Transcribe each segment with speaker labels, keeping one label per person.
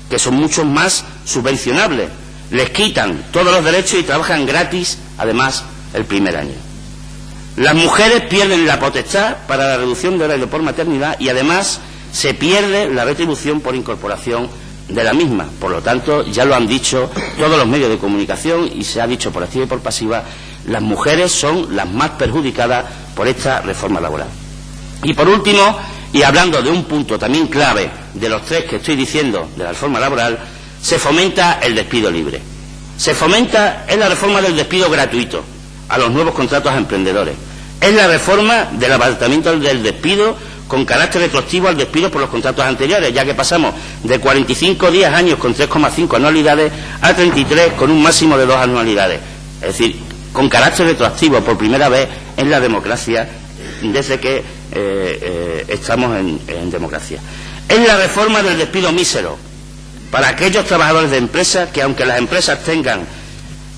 Speaker 1: que son mucho más subvencionables. Les quitan todos los derechos y trabajan gratis, además, el primer año. Las mujeres pierden la potestad para la reducción de horario por maternidad y además se pierde la retribución por incorporación de la misma. Por lo tanto, ya lo han dicho todos los medios de comunicación y se ha dicho por activa y por pasiva, las mujeres son las más perjudicadas por esta reforma laboral. Y por último, y hablando de un punto también clave de los tres que estoy diciendo de la reforma laboral, se fomenta el despido libre. Se fomenta, es la reforma del despido gratuito a los nuevos contratos a emprendedores. Es la reforma del abaratamiento del despido con carácter retroactivo al despido por los contratos anteriores, ya que pasamos de 45 días años con 3,5 anualidades a 33 con un máximo de 2 anualidades. Es decir, con carácter retroactivo por primera vez en la democracia desde que estamos en democracia. Es la reforma del despido mísero para aquellos trabajadores de empresas que, aunque las empresas tengan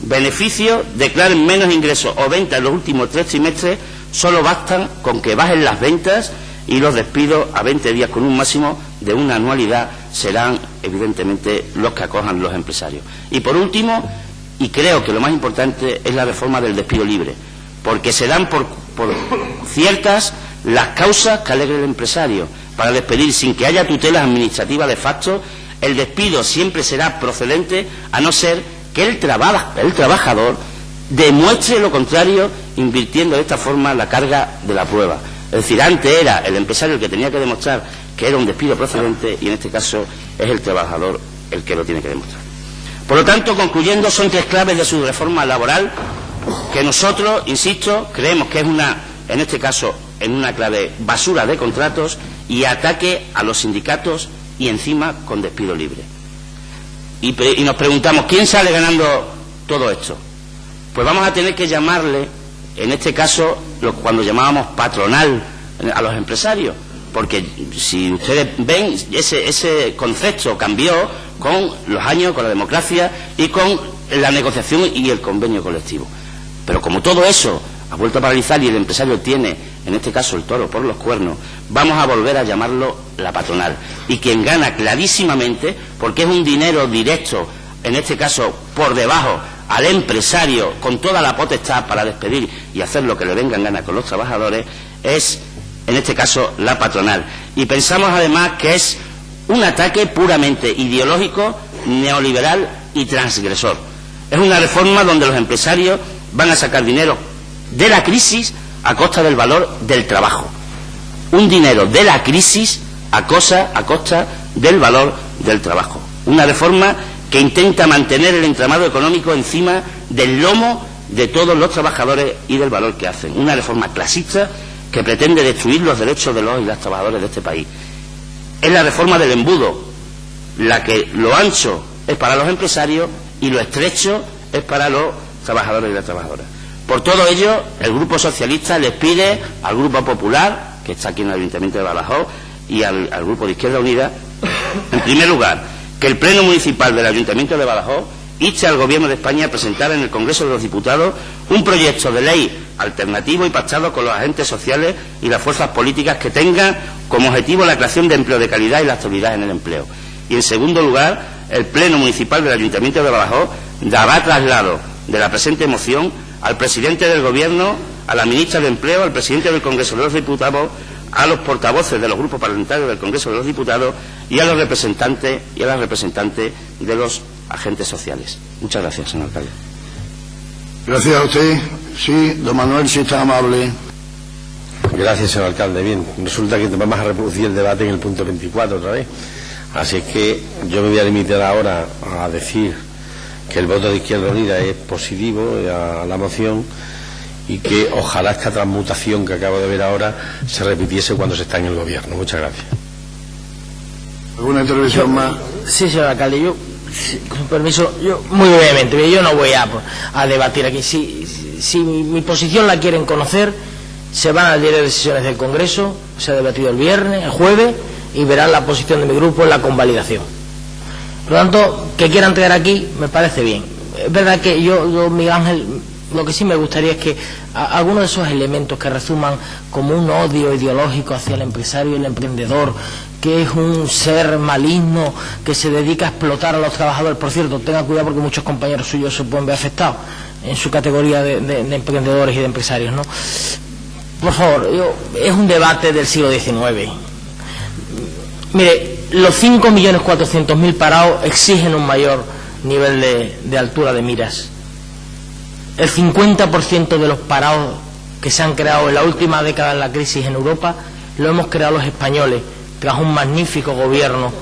Speaker 1: beneficios, declaren menos ingresos o ventas en los últimos 3 trimestres, solo bastan con que bajen las ventas y los despidos a 20 días con un máximo de una anualidad serán evidentemente los que acojan los empresarios. Y por último, y creo que lo más importante, es la reforma del despido libre, porque se dan por ciertas las causas que alegue el empresario para despedir sin que haya tutelas administrativas de facto. El despido siempre será procedente a no ser que el trabajador demuestre lo contrario, invirtiendo de esta forma la carga de la prueba. Es decir, antes era el empresario el que tenía que demostrar que era un despido procedente y en este caso es el trabajador el que lo tiene que demostrar. Por lo tanto, concluyendo, son tres claves de su reforma laboral que nosotros, insisto, creemos que es en este caso, en una clave basura de contratos y ataque a los sindicatos y encima con despido libre. Y nos preguntamos, ¿quién sale ganando todo esto? Pues vamos a tener que llamarle, en este caso, cuando llamábamos patronal a los empresarios, porque si ustedes ven, ese concepto cambió con los años, con la democracia y con la negociación y el convenio colectivo. Pero como todo eso ha vuelto a paralizar y el empresario tiene, en este caso, el toro por los cuernos, vamos a volver a llamarlo la patronal. Y quien gana clarísimamente, porque es un dinero directo, en este caso por debajo al empresario, con toda la potestad para despedir y hacer lo que le venga en gana con los trabajadores, es, en este caso, la patronal. Y pensamos además que es un ataque puramente ideológico, neoliberal y transgresor. Es una reforma donde los empresarios van a sacar dinero de la crisis a costa del valor del trabajo. Un dinero de la crisis a costa del valor del trabajo. Una reforma que intenta mantener el entramado económico encima del lomo de todos los trabajadores y del valor que hacen. Una reforma clasista que pretende destruir los derechos de los y las trabajadoras de este país. Es la reforma del embudo, la que lo ancho es para los empresarios y lo estrecho es para los trabajadores y las trabajadoras. Por todo ello, el Grupo Socialista les pide al Grupo Popular, que está aquí en el Ayuntamiento de Badajoz, y al Grupo de Izquierda Unida, en primer lugar, que el Pleno Municipal del Ayuntamiento de Badajoz inste al Gobierno de España a presentar en el Congreso de los Diputados un proyecto de ley alternativo y pactado con los agentes sociales y las fuerzas políticas que tenga como objetivo la creación de empleo de calidad y la estabilidad en el empleo. Y en segundo lugar, el Pleno Municipal del Ayuntamiento de Badajoz dará traslado de la presente moción al presidente del Gobierno, a la ministra de Empleo, al presidente del Congreso de los Diputados, a los portavoces de los grupos parlamentarios del Congreso de los Diputados y a los representantes y a las representantes de los agentes sociales. Muchas gracias, señor alcalde.
Speaker 2: Gracias a usted. Sí, don Manuel, si está amable.
Speaker 3: Gracias, señor alcalde. Bien, resulta que vamos a reproducir el debate en el punto 24 otra vez. Así es que yo me voy a limitar ahora a decir que el voto de Izquierda Unida es positivo a la moción y que ojalá esta transmutación que acabo de ver ahora se repitiese cuando se está en el gobierno. Muchas gracias.
Speaker 2: ¿Alguna intervención más?
Speaker 4: Sí, señor alcalde, yo, con permiso, yo muy brevemente, yo no voy a debatir aquí. Si mi posición la quieren conocer, se van al diario de sesiones del Congreso, se ha debatido el viernes, el jueves, y verán la posición de mi grupo en la convalidación. Por lo tanto, que quieran traer aquí, me parece bien. Es verdad que yo, Miguel Ángel, lo que sí me gustaría es que algunos de esos elementos que resuman como un odio ideológico hacia el empresario y el emprendedor, que es un ser maligno que se dedica a explotar a los trabajadores. Por cierto, tengan cuidado porque muchos compañeros suyos se pueden ver afectados en su categoría de emprendedores y de empresarios, ¿no? Por favor, es un debate del siglo XIX. Mire, los 5.400.000 parados exigen un mayor nivel de altura de miras. El 50% de los parados que se han creado en la última década en la crisis en Europa lo hemos creado los españoles, tras un magnífico gobierno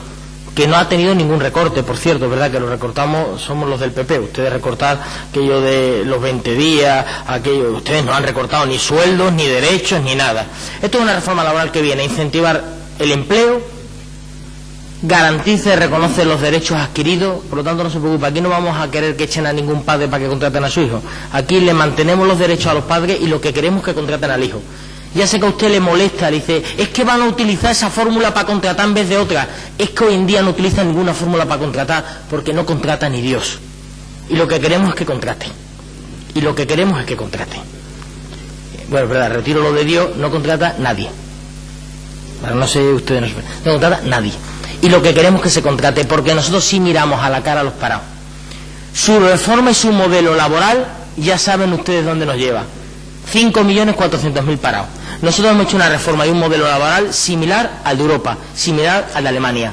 Speaker 4: que no ha tenido ningún recorte. Por cierto, es verdad que lo recortamos, somos los del PP. Ustedes recortar aquello de los 20 días, aquello, ustedes no han recortado ni sueldos, ni derechos, ni nada. Esto es una reforma laboral que viene a incentivar el empleo, garantiza y reconoce los derechos adquiridos. Por lo tanto, no se preocupe, aquí no vamos a querer que echen a ningún padre para que contraten a su hijo. Aquí le mantenemos los derechos a los padres y lo que queremos es que contraten al hijo. Ya sé que a usted le molesta, le dice, es que van a utilizar esa fórmula para contratar en vez de otra. Es que hoy en día no utilizan ninguna fórmula para contratar, porque no contrata ni Dios. Y lo que queremos es que contrate. Y lo que queremos es que contrate. Bueno, es verdad, retiro lo de Dios, no contrata nadie. Bueno, no sé, ustedes no contrata nadie. Y lo que queremos es que se contrate, porque nosotros sí miramos a la cara a los parados. Su reforma y su modelo laboral, ya saben ustedes dónde nos lleva. 5.400.000 parados. Nosotros hemos hecho una reforma y un modelo laboral similar al de Europa, similar al de Alemania.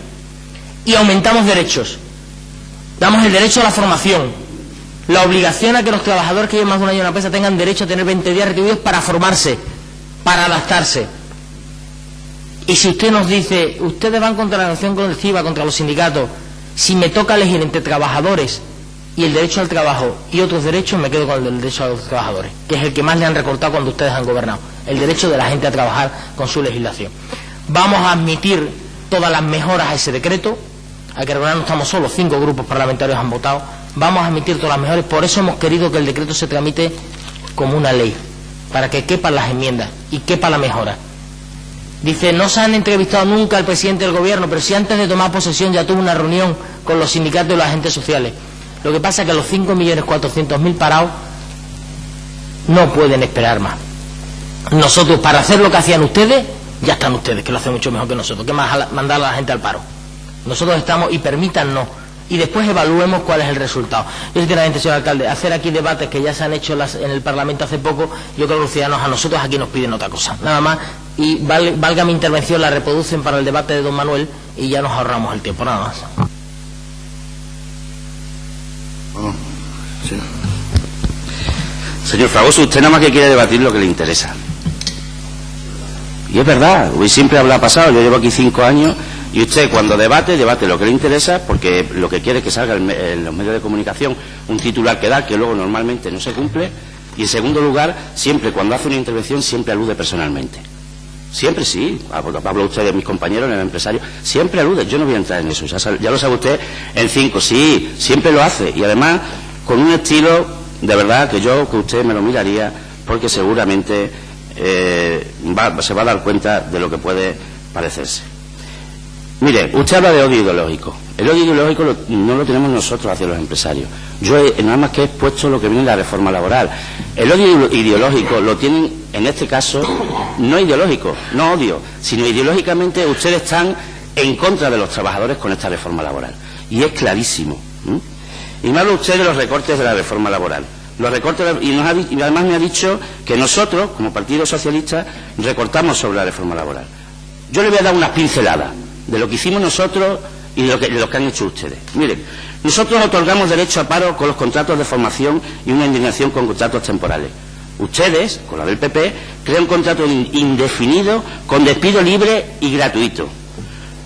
Speaker 4: Y aumentamos derechos. Damos el derecho a la formación, la obligación a que los trabajadores que lleven más de un año en la empresa tengan derecho a tener 20 días retribuidos para formarse, para adaptarse. Y si usted nos dice, ustedes van contra la negociación colectiva, contra los sindicatos, si me toca elegir entre trabajadores y el derecho al trabajo y otros derechos, me quedo con el derecho a los trabajadores, que es el que más le han recortado cuando ustedes han gobernado, el derecho de la gente a trabajar con su legislación. Vamos a admitir todas las mejoras a ese decreto. Hay que recordar, no estamos solos, 5 grupos parlamentarios han votado. Vamos a admitir todas las mejoras, por eso hemos querido que el decreto se tramite como una ley, para que quepan las enmiendas y quepa la mejora. Dice, no se han entrevistado nunca al presidente del gobierno, pero si antes de tomar posesión ya tuvo una reunión con los sindicatos y los agentes sociales. Lo que pasa es que los 5.400.000 parados no pueden esperar más. Nosotros, para hacer lo que hacían ustedes, ya están ustedes, que lo hacen mucho mejor que nosotros. ¿Qué más mandar a la gente al paro? Nosotros estamos, y permítannos, y después evaluemos cuál es el resultado. Yo, sinceramente, señor alcalde, hacer aquí debates que ya se han hecho en el Parlamento hace poco, yo creo que los ciudadanos a nosotros aquí nos piden otra cosa. Nada más, y valga mi intervención, la reproducen para el debate de don Manuel y ya nos ahorramos el tiempo, nada más.
Speaker 2: Sí.
Speaker 1: Señor Fragoso, usted nada más que quiere debatir lo que le interesa. Y es verdad, hoy siempre habla pasado, yo llevo aquí 5 años, y usted cuando debate lo que le interesa, porque lo que quiere es que salga en los medios de comunicación un titular que da, que luego normalmente no se cumple, y en segundo lugar, siempre cuando hace una intervención, siempre alude personalmente. Siempre sí, habla usted de mis compañeros en el empresario, siempre alude, yo no voy a entrar en eso, ya lo sabe usted, en 5, sí, siempre lo hace, y además con un estilo, de verdad, que usted me lo miraría, porque seguramente se va a dar cuenta de lo que puede parecerse. Mire, usted habla de odio ideológico. El odio ideológico no lo tenemos nosotros hacia los empresarios. Yo nada más que he expuesto lo que viene en la reforma laboral. El odio ideológico lo tienen, en este caso, no ideológico, no odio, sino ideológicamente ustedes están en contra de los trabajadores con esta reforma laboral. Y es clarísimo. Y me habla usted de los recortes de la reforma laboral. Los recortes, y además me ha dicho que nosotros, como Partido Socialista, recortamos sobre la reforma laboral. Yo le voy a dar unas pinceladas de lo que hicimos nosotros y de lo que han hecho ustedes. Miren, nosotros otorgamos derecho a paro con los contratos de formación y una indemnización con contratos temporales. Ustedes, con la del PP, crean un contrato indefinido con despido libre y gratuito.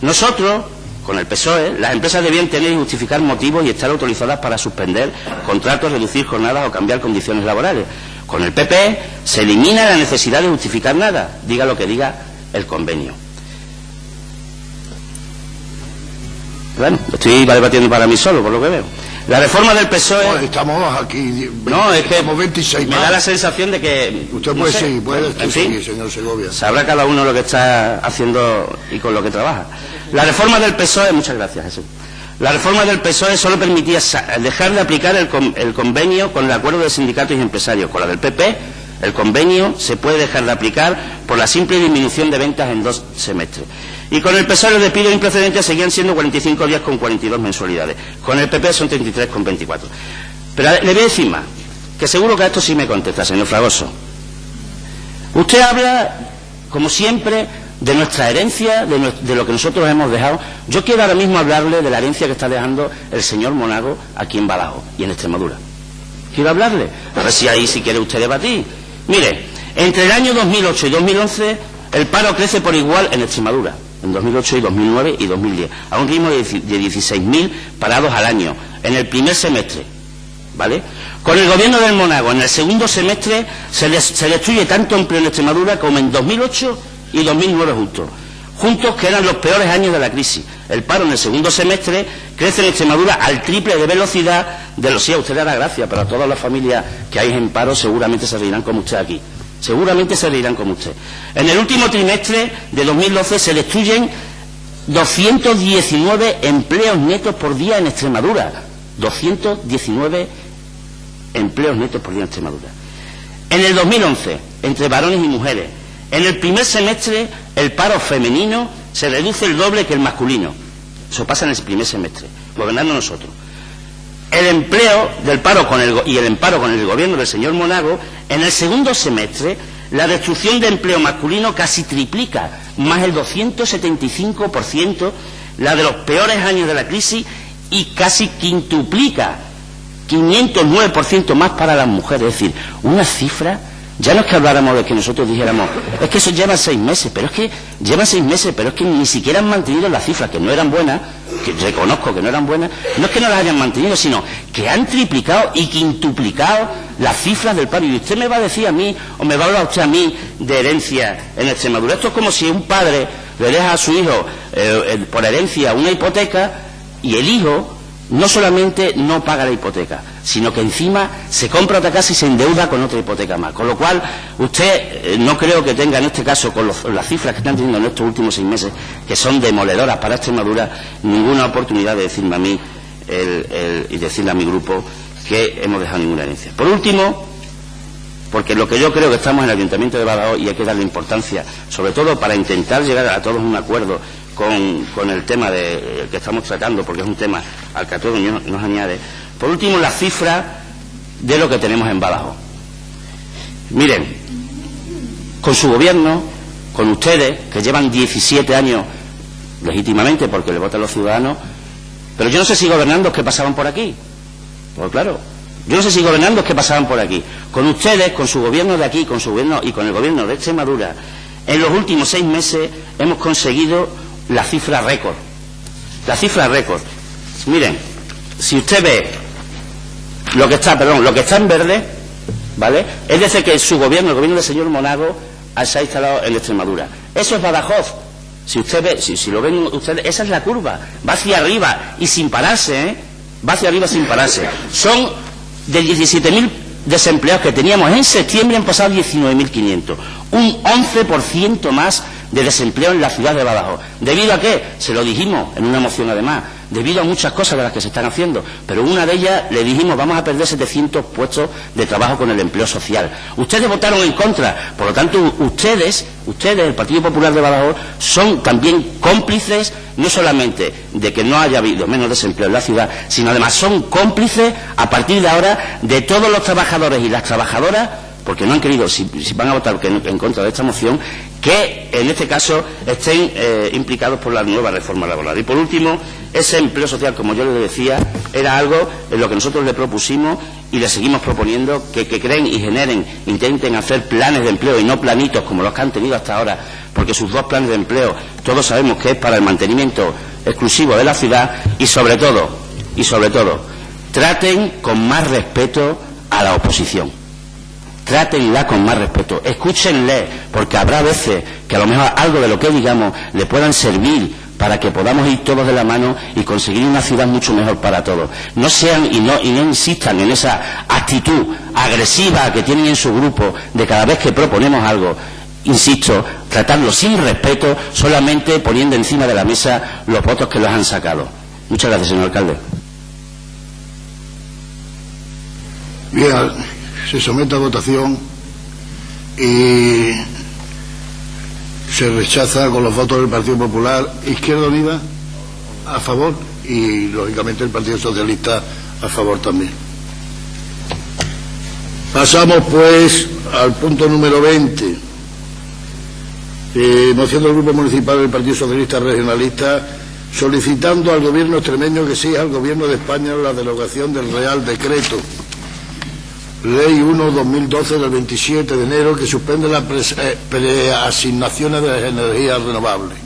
Speaker 1: Nosotros, con el PSOE, las empresas debían tener y justificar motivos y estar autorizadas para suspender contratos, reducir jornadas o cambiar condiciones laborales. Con el PP se elimina la necesidad de justificar nada, diga lo que diga el convenio. Bueno, estoy debatiendo para mí solo, por lo que veo. La reforma del PSOE...
Speaker 2: Bueno, estamos aquí...
Speaker 1: No, es que
Speaker 2: 26
Speaker 1: me da la sensación de que...
Speaker 2: Usted puede seguir, puede seguir, señor Segovia.
Speaker 1: Sabrá cada uno lo que está haciendo y con lo que trabaja. La reforma del PSOE... Muchas gracias, Jesús. La reforma del PSOE solo permitía dejar de aplicar el convenio con el acuerdo de sindicatos y empresarios. Con la del PP, el convenio se puede dejar de aplicar por la simple disminución de ventas en 2 semestres. Y con el PSOE los despidos improcedentes seguían siendo 45 días con 42 mensualidades. Con el PP son 33 con 24. Pero le voy a decir más, que seguro que a esto sí me contesta, señor Fragoso. Usted habla, como siempre, de nuestra herencia, de lo que nosotros hemos dejado. Yo quiero ahora mismo hablarle de la herencia que está dejando el señor Monago aquí en Badajoz y en Extremadura. Quiero hablarle, a ver si ahí si quiere usted debatir. Mire, entre el año 2008 y 2011 el paro crece por igual en Extremadura, en 2008 y 2009 y 2010, a un ritmo de 16.000 parados al año, en el primer semestre, ¿vale? Con el gobierno del Monago, en el segundo semestre se destruye tanto empleo en Extremadura como en 2008 y 2009 juntos, que eran los peores años de la crisis. El paro en el segundo semestre crece en Extremadura al triple de velocidad de los... Sí, a usted le hará gracia, pero a todas las familias que hay en paro seguramente se reirán como usted aquí. Seguramente se reirán como usted. En el último trimestre de 2012 se destruyen 219 empleos netos por día en Extremadura. 219 empleos netos por día en Extremadura. En el 2011, entre varones y mujeres, en el primer semestre el paro femenino se reduce el doble que el masculino. Eso pasa en el primer semestre, gobernando nosotros. El empleo del paro y el emparo con el gobierno del señor Monago, en el segundo semestre la destrucción de empleo masculino casi triplica, más el 275%, la de los peores años de la crisis, y casi quintuplica, 509% más para las mujeres. Es decir, una cifra. Ya no es que habláramos de que nosotros dijéramos, es que eso lleva 6 meses, pero es que ni siquiera han mantenido las cifras, que no eran buenas, que reconozco que no eran buenas, no es que no las hayan mantenido, sino que han triplicado y quintuplicado las cifras del paro. Y usted me va a decir a mí, o me va a hablar usted a mí de herencia en Extremadura. Esto es como si un padre le deja a su hijo por herencia una hipoteca, y el hijo no solamente no paga la hipoteca, sino que encima se compra otra casa y se endeuda con otra hipoteca más. Con lo cual, usted no creo que tenga, en este caso, con las cifras que están teniendo en estos últimos 6 meses, que son demoledoras para Extremadura, ninguna oportunidad de decirme a mí y decirle a mi grupo que hemos dejado ninguna herencia. Por último, porque lo que yo creo que estamos en el Ayuntamiento de Badajoz y hay que darle importancia, sobre todo para intentar llegar a todos un acuerdo con el tema que estamos tratando, porque es un tema al que a todos nos añade. Por último, la cifra de lo que tenemos en Badajoz. Miren, con su gobierno, con ustedes, que llevan 17 años legítimamente porque le votan los ciudadanos, pero yo no sé si gobernando es que pasaban por aquí. Pues claro, yo no sé si gobernando es que pasaban por aquí. Con ustedes, con su gobierno de aquí, con su gobierno y con el gobierno de Extremadura, en los últimos 6 meses hemos conseguido la cifra récord. La cifra récord. Miren, si usted ve lo que está en verde, ¿vale? Es decir, que su gobierno, el gobierno del señor Monago, se ha instalado en Extremadura. Eso es Badajoz. Si usted ve, si lo ven ustedes, esa es la curva. Va hacia arriba y sin pararse, ¿eh? Va hacia arriba sin pararse. Son de 17.000 desempleados que teníamos en septiembre, han pasado 19.500. Un 11% más de desempleo en la ciudad de Badajoz. ¿Debido a qué? Se lo dijimos en una moción además. Debido a muchas cosas de las que se están haciendo. Pero una de ellas le dijimos, vamos a perder 700 puestos de trabajo con el empleo social. Ustedes votaron en contra. Por lo tanto, ustedes, el Partido Popular de Badajoz, son también cómplices, no solamente de que no haya habido menos desempleo en la ciudad, sino además son cómplices, a partir de ahora, de todos los trabajadores y las trabajadoras, porque no han querido, si van a votar en contra de esta moción, que en este caso estén implicados por la nueva reforma laboral. Y por último, ese empleo social, como yo les decía, era algo en lo que nosotros le propusimos y le seguimos proponiendo, que creen y generen, intenten hacer planes de empleo y no planitos como los que han tenido hasta ahora, porque sus 2 planes de empleo todos sabemos que es para el mantenimiento exclusivo de la ciudad, y sobre todo, traten con más respeto a la oposición. Trátenla con más respeto, escúchenle, porque habrá veces que a lo mejor algo de lo que digamos le puedan servir para que podamos ir todos de la mano y conseguir una ciudad mucho mejor para todos. No sean y no insistan en esa actitud agresiva que tienen en su grupo de cada vez que proponemos algo. Insisto, tratarlo sin respeto, solamente poniendo encima de la mesa los votos que los han sacado. Muchas gracias, señor alcalde.
Speaker 2: Bien. Se somete a votación y Se rechaza con los votos del Partido Popular. Izquierda Unida a favor y, lógicamente, el Partido Socialista a favor también. Pasamos, pues, al punto número 20. Moción del Grupo Municipal del Partido Socialista Regionalista solicitando al Gobierno extremeño que exija al Gobierno de España la derogación del Real Decreto Ley 1/2012 del 27 de enero que suspende las preasignaciones de las energías renovables.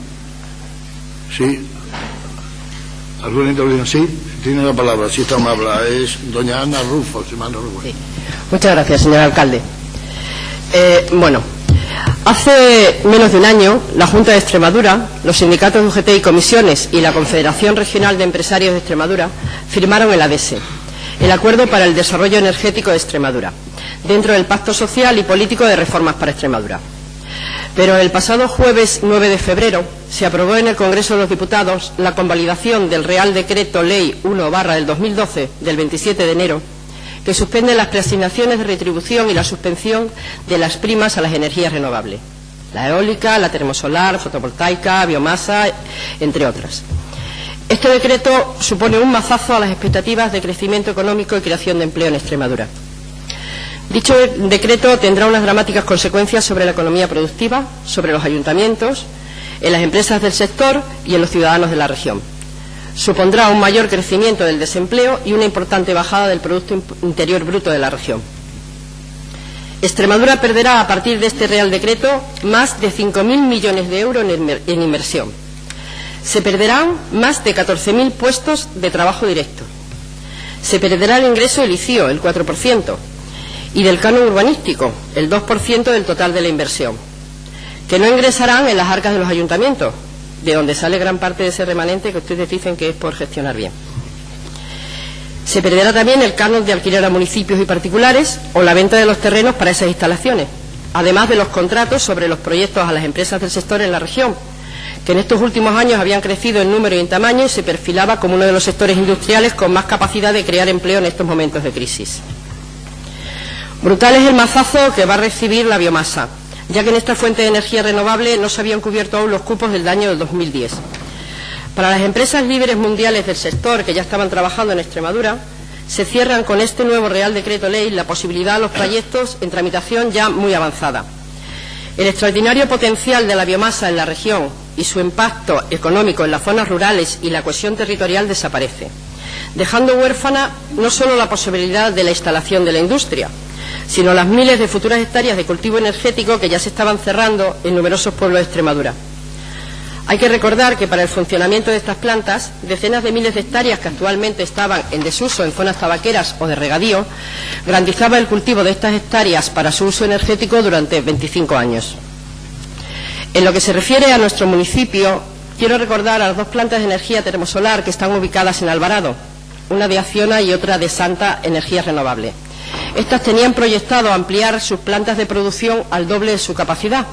Speaker 2: ¿Sí? ¿Alguna intervención? Sí, tiene la palabra, si está amable. Es doña Ana Rufo, si mal no recuerdo.
Speaker 5: Sí. Muchas gracias, señor alcalde. Hace menos de un año, la Junta de Extremadura, los sindicatos de UGT y comisiones y la Confederación Regional de Empresarios de Extremadura firmaron el ADESE, el Acuerdo para el Desarrollo Energético de Extremadura, dentro del Pacto Social y Político de Reformas para Extremadura. Pero el pasado jueves 9 de febrero se aprobó en el Congreso de los Diputados la convalidación del Real Decreto Ley 1/2012 del 27 de enero, que suspende las preasignaciones de retribución y la suspensión de las primas a las energías renovables, la eólica, la termosolar, fotovoltaica, biomasa, entre otras. Este decreto supone un mazazo a las expectativas de crecimiento económico y creación de empleo en Extremadura. Dicho decreto tendrá unas dramáticas consecuencias sobre la economía productiva, sobre los ayuntamientos, en las empresas del sector y en los ciudadanos de la región. Supondrá un mayor crecimiento del desempleo y una importante bajada del Producto Interior Bruto de la región. Extremadura perderá a partir de este Real Decreto más de 5.000 millones de euros en inversión. Se perderán más de 14.000 puestos de trabajo directo. Se perderá el ingreso del ICIO, el 4%, y del canon urbanístico, el 2% del total de la inversión, que no ingresarán en las arcas de los ayuntamientos, de donde sale gran parte de ese remanente que ustedes dicen que es por gestionar bien. Se perderá también el canon de alquiler a municipios y particulares o la venta de los terrenos para esas instalaciones, además de los contratos sobre los proyectos a las empresas del sector en la región, que en estos últimos años habían crecido en número y en tamaño y se perfilaba como uno de los sectores industriales con más capacidad de crear empleo en estos momentos de crisis. Brutal es el mazazo que va a recibir la biomasa, ya que en esta fuente de energía renovable no se habían cubierto aún los cupos del año del 2010. Para las empresas líderes mundiales del sector que ya estaban trabajando en Extremadura, se cierran con este nuevo Real Decreto Ley la posibilidad a los proyectos en tramitación ya muy avanzada. El extraordinario potencial de la biomasa en la región y su impacto económico en las zonas rurales y la cohesión territorial desaparece, dejando huérfana no solo la posibilidad de la instalación de la industria, sino las miles de futuras hectáreas de cultivo energético que ya se estaban cerrando en numerosos pueblos de Extremadura. Hay que recordar que para el funcionamiento de estas plantas, decenas de miles de hectáreas que actualmente estaban en desuso en zonas tabaqueras o de regadío, garantizaba el cultivo de estas hectáreas para su uso energético durante 25 años. En lo que se refiere a nuestro municipio, quiero recordar a las dos plantas de energía termosolar que están ubicadas en Alvarado, una de Acciona y otra de Santa Energía Renovable. Estas tenían proyectado ampliar sus plantas de producción al doble de su capacidad.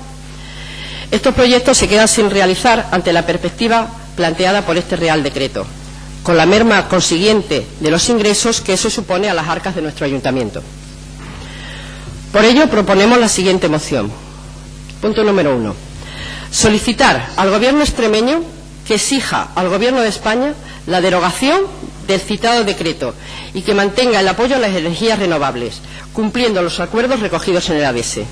Speaker 5: Estos proyectos se quedan sin realizar ante la perspectiva planteada por este Real Decreto, con la merma consiguiente de los ingresos que eso supone a las arcas de nuestro ayuntamiento. Por ello proponemos la siguiente moción. Punto número 1. Solicitar al Gobierno extremeño que exija al Gobierno de España la derogación del citado decreto y que mantenga el apoyo a las energías renovables, cumpliendo los acuerdos recogidos en el ADESE.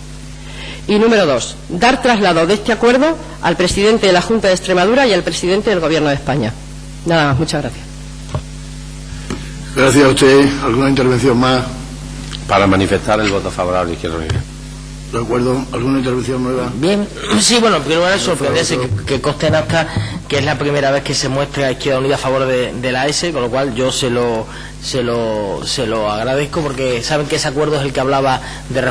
Speaker 5: Y número 2, dar traslado de este acuerdo al presidente de la Junta de Extremadura y al presidente del Gobierno de España. Nada más, muchas gracias.
Speaker 2: Gracias a usted. ¿Alguna intervención más?
Speaker 3: Para manifestar el voto favorable, Izquierda Unida.
Speaker 2: ¿De acuerdo? ¿Alguna intervención nueva?
Speaker 4: Bien, sí, bueno, primero es sorprenderse que conste en acta que es la primera vez que se muestra Izquierda Unida a favor de la ESE, con lo cual yo se lo agradezco, porque saben que ese acuerdo es el que hablaba de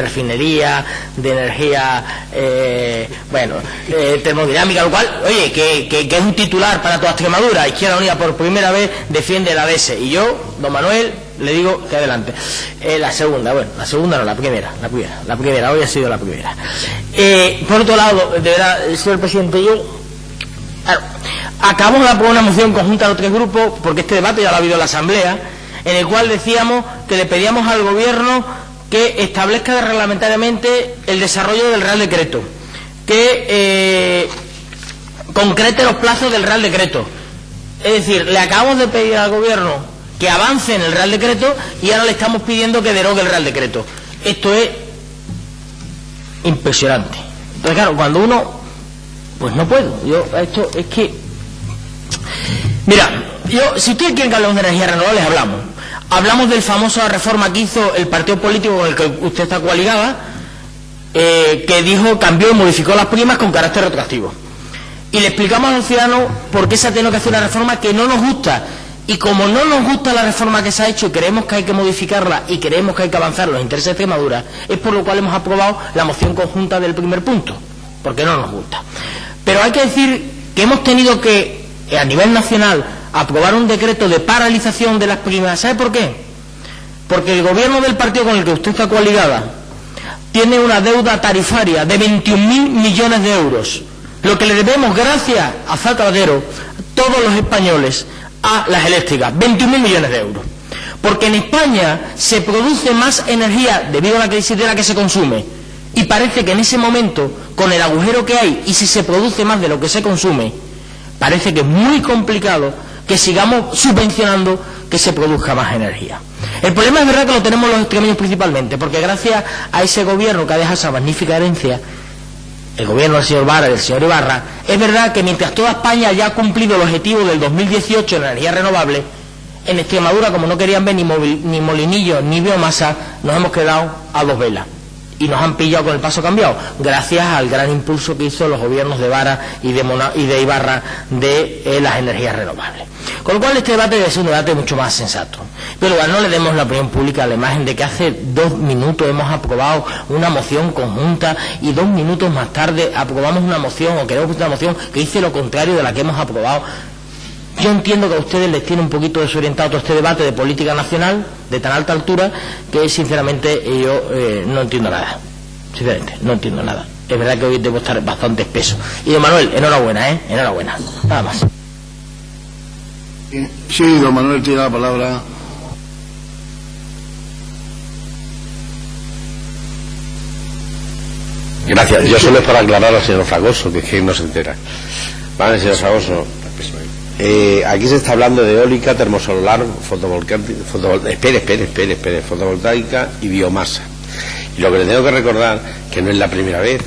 Speaker 4: refinería, de energía, termodinámica, lo cual, oye, que es un titular para toda Extremadura. Izquierda Unida por primera vez defiende la ESE, y yo, don Manuel, le digo que adelante. La segunda no, la primera, hoy ha sido la primera. Por otro lado, de verdad, señor presidente, acabamos de aprobar una moción conjunta de los tres grupos, porque este debate ya lo ha habido en la Asamblea, en el cual decíamos que le pedíamos al Gobierno que establezca reglamentariamente el desarrollo del Real Decreto, que concrete los plazos del Real Decreto. Es decir, le acabamos de pedir al Gobierno que avance en el Real Decreto y ahora le estamos pidiendo que derogue el Real Decreto. Esto es impresionante. Entonces, claro, cuando uno... Pues no puedo. Esto es que... Mira, si ustedes quieren que hablemos de energías renovables, hablamos del famoso reforma que hizo el partido político con el que usted está coaligada, que dijo, cambió y modificó las primas con carácter retroactivo. Y le explicamos a los ciudadanos por qué se ha tenido que hacer una reforma que no nos gusta. Y como no nos gusta la reforma que se ha hecho y creemos que hay que modificarla y creemos que hay que avanzar los intereses de Extremadura, es por lo cual hemos aprobado la moción conjunta del primer punto, porque no nos gusta. Pero hay que decir que hemos tenido que, a nivel nacional, aprobar un decreto de paralización de las primas. ¿Sabe por qué? Porque el Gobierno del partido con el que usted está coaligada tiene una deuda tarifaria de 21.000 millones de euros, lo que le debemos, gracias a Zapatero, todos los españoles, a las eléctricas, 21.000 millones de euros. Porque en España se produce más energía debido a la crisis de la que se consume. Y parece que en ese momento, con el agujero que hay, y si se produce más de lo que se consume, parece que es muy complicado que sigamos subvencionando que se produzca más energía. El problema es verdad que lo tenemos los extremeños principalmente, porque gracias a ese gobierno que ha dejado esa magnífica herencia, el gobierno del señor Vara y del señor Ibarra, es verdad que mientras toda España ya ha cumplido el objetivo del 2018 en energía renovable, en Extremadura, como no querían ver ni molinillos ni biomasa, nos hemos quedado a dos velas. Y nos han pillado con el paso cambiado, gracias al gran impulso que hizo los gobiernos de Vara y de Ibarra de las energías renovables. Con lo cual este debate debe ser un debate mucho más sensato. Pero no le demos la opinión pública a la imagen de que hace 2 minutos hemos aprobado una moción conjunta y 2 minutos más tarde aprobamos una moción o queremos una moción que dice lo contrario de la que hemos aprobado. Yo entiendo que a ustedes les tiene un poquito desorientado todo este debate de política nacional de tan alta altura que sinceramente yo no entiendo nada. Sinceramente, no entiendo nada. Es verdad que hoy debo estar bastante espeso. Y don Manuel, enhorabuena, enhorabuena. Nada más.
Speaker 2: Sí, don Manuel tiene la palabra.
Speaker 3: Gracias. Yo solo es para aclarar al señor Fragoso, que es que no se entera. Vale, señor Fragoso. Aquí se está hablando de eólica, termosolar, fotovoltaica y biomasa. Y lo que le tengo que recordar, que no es la primera vez,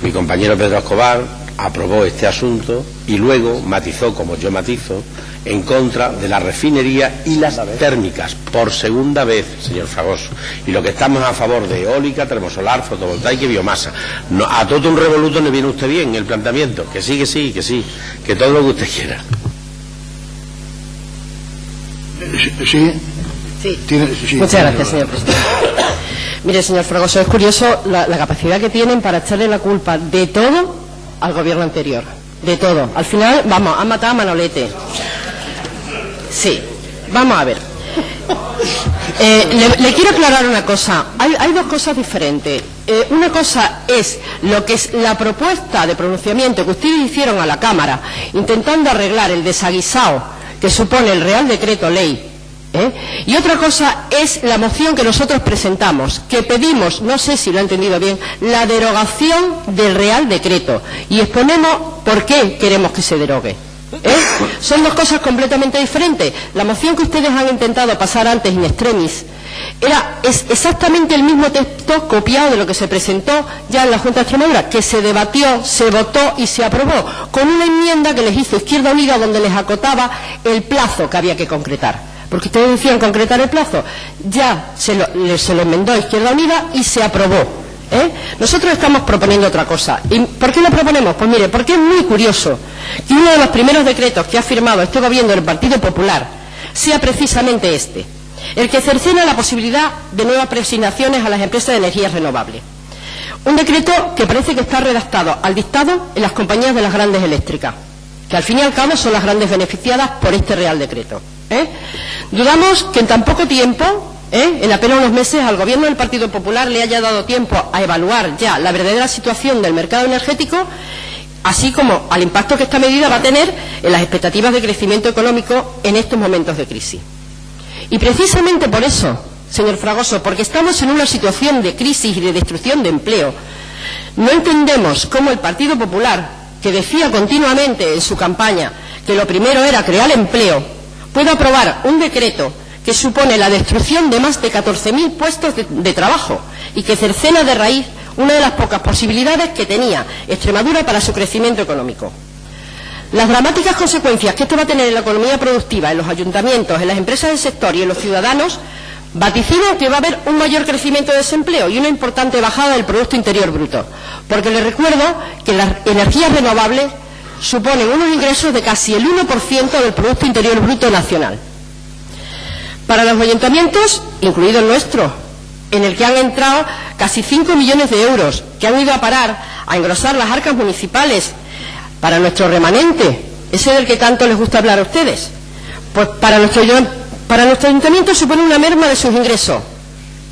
Speaker 3: mi compañero Pedro Escobar aprobó este asunto y luego matizó, como yo matizo, en contra de la refinería y las térmicas, por segunda vez, señor Fragoso. Y lo que estamos a favor de eólica, termosolar, fotovoltaica y biomasa. No, a todo un revoluto le viene usted bien el planteamiento, que sí, que todo lo que usted quiera.
Speaker 2: Sí.
Speaker 5: Muchas gracias, señor presidente. Mire, señor Fragoso, es curioso la capacidad que tienen para echarle la culpa de todo al gobierno anterior. De todo. Al final, vamos, han matado a Manolete. Sí, vamos a ver. Le quiero aclarar una cosa. Hay dos cosas diferentes. Una cosa es lo que es la propuesta de pronunciamiento que ustedes hicieron a la Cámara, intentando arreglar el desaguisado que supone el Real Decreto Ley. Y otra cosa es la moción que nosotros presentamos, que pedimos, no sé si lo he entendido bien, la derogación del Real Decreto. Y exponemos por qué queremos que se derogue. Son dos cosas completamente diferentes. La moción que ustedes han intentado pasar antes in extremis es exactamente el mismo texto copiado de lo que se presentó ya en la Junta de Extremadura, que se debatió, se votó y se aprobó, con una enmienda que les hizo Izquierda Unida donde les acotaba el plazo que había que concretar. Porque ustedes decían concretar el plazo, ya se lo enmendó Izquierda Unida y se aprobó. Nosotros estamos proponiendo otra cosa. ¿Y por qué lo proponemos? Pues mire, porque es muy curioso que uno de los primeros decretos que ha firmado este gobierno del Partido Popular sea precisamente este, el que cercena la posibilidad de nuevas preasignaciones a las empresas de energías renovables. Un decreto que parece que está redactado al dictado en las compañías de las grandes eléctricas, que al fin y al cabo son las grandes beneficiadas por este Real Decreto. Dudamos que en tan poco tiempo, en apenas unos meses, al gobierno del Partido Popular le haya dado tiempo a evaluar ya la verdadera situación del mercado energético, así como al impacto que esta medida va a tener en las expectativas de crecimiento económico en estos momentos de crisis. Y precisamente por eso, señor Fragoso, porque estamos en una situación de crisis y de destrucción de empleo, No entendemos cómo el Partido Popular, que decía continuamente en su campaña que lo primero era crear empleo, puede aprobar un decreto que supone la destrucción de más de 14.000 puestos de trabajo y que cercena de raíz una de las pocas posibilidades que tenía Extremadura para su crecimiento económico. Las dramáticas consecuencias que esto va a tener en la economía productiva, en los ayuntamientos, en las empresas del sector y en los ciudadanos, vaticinan que va a haber un mayor crecimiento de desempleo y una importante bajada del Producto Interior Bruto, porque les recuerdo que las energías renovables suponen unos ingresos de casi el 1% del Producto Interior Bruto nacional. Para los ayuntamientos, incluido el nuestro, en el que han entrado casi 5 millones de euros, que han ido a parar a engrosar las arcas municipales, para nuestro remanente, ese del que tanto les gusta hablar a ustedes, pues para nuestro ayuntamiento supone una merma de sus ingresos.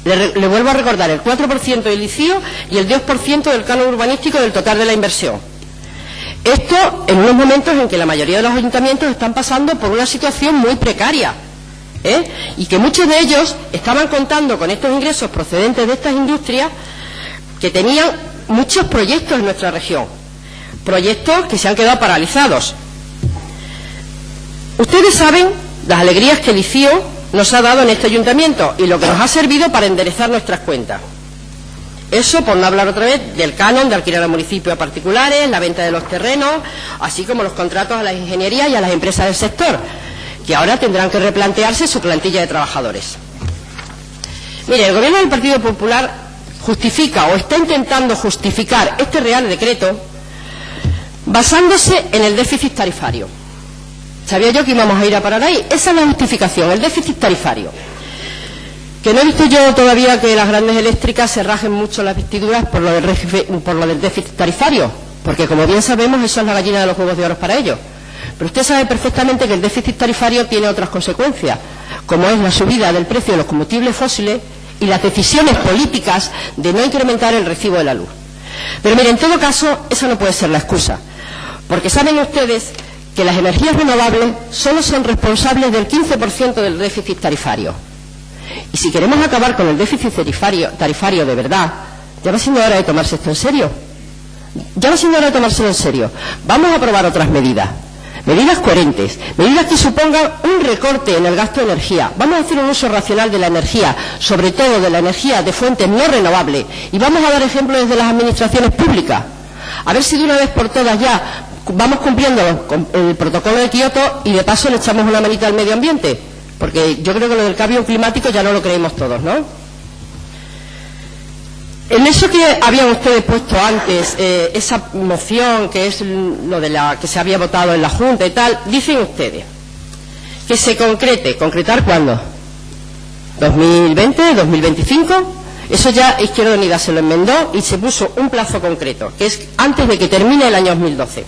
Speaker 5: Le vuelvo a recordar, el 4% del ICIO y el 10% del canon urbanístico del total de la inversión. Esto en unos momentos en que la mayoría de los ayuntamientos están pasando por una situación muy precaria, y que muchos de ellos estaban contando con estos ingresos procedentes de estas industrias que tenían muchos proyectos en nuestra región, proyectos que se han quedado paralizados. Ustedes saben las alegrías que el ICIO nos ha dado en este ayuntamiento y lo que nos ha servido para enderezar nuestras cuentas. Eso por no hablar otra vez del canon de alquiler a municipios a particulares, la venta de los terrenos, así como los contratos a las ingenierías y a las empresas del sector, que ahora tendrán que replantearse su plantilla de trabajadores. Mire, el Gobierno del Partido Popular justifica o está intentando justificar este Real Decreto basándose en el déficit tarifario. Sabía yo que íbamos a ir a parar ahí. Esa es la justificación, el déficit tarifario. Que no he visto yo todavía que las grandes eléctricas se rajen mucho las vestiduras por lo del déficit tarifario, porque como bien sabemos eso es la gallina de los huevos de oro para ellos. Pero usted sabe perfectamente que el déficit tarifario tiene otras consecuencias, como es la subida del precio de los combustibles fósiles y las decisiones políticas de no incrementar el recibo de la luz. Pero mire, en todo caso, esa no puede ser la excusa, porque saben ustedes que las energías renovables solo son responsables del 15% del déficit tarifario. Y si queremos acabar con el déficit tarifario de verdad, ya va siendo hora de tomarse esto en serio. Ya va siendo hora de tomárselo en serio. Vamos a aprobar otras medidas. Medidas coherentes, medidas que supongan un recorte en el gasto de energía. Vamos a hacer un uso racional de la energía, sobre todo de la energía de fuentes no renovables, y vamos a dar ejemplos desde las administraciones públicas. A ver si de una vez por todas ya vamos cumpliendo con el protocolo de Kioto y de paso le echamos una manita al medio ambiente, porque yo creo que lo del cambio climático ya no lo creemos todos, ¿no? En eso que habían ustedes puesto antes, esa moción que es lo de la que se había votado en la Junta y tal, dicen ustedes que se ¿concretar cuándo? ¿2020? ¿2025? Eso ya Izquierda Unida se lo enmendó y se puso un plazo concreto, que es antes de que termine el año 2012.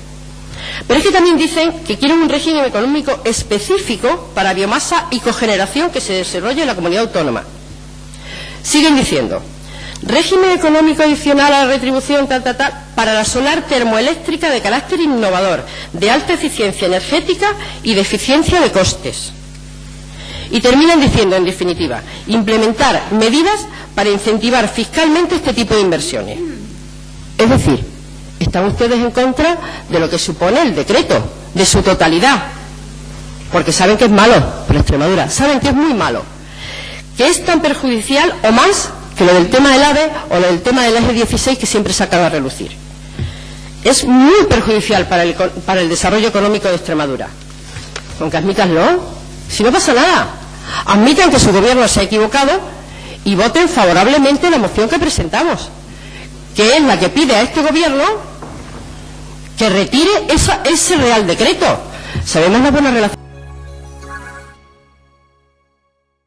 Speaker 5: Pero es que también dicen que quieren un régimen económico específico para biomasa y cogeneración que se desarrolle en la comunidad autónoma. Siguen diciendo: régimen económico adicional a la retribución para la solar termoeléctrica de carácter innovador, de alta eficiencia energética y de eficiencia de costes. Y terminan diciendo, en definitiva, implementar medidas para incentivar fiscalmente este tipo de inversiones. Es decir, están ustedes en contra de lo que supone el decreto, de su totalidad, porque saben que es malo para Extremadura, saben que es muy malo, que es tan perjudicial o más que lo del tema del AVE o lo del tema del eje 16 que siempre sacan a relucir. Es muy perjudicial para el desarrollo económico de Extremadura. Aunque admítanlo, si no pasa nada, admitan que su gobierno se ha equivocado y voten favorablemente la moción que presentamos, que es la que pide a este gobierno que retire ese Real Decreto. Sabemos la buena relación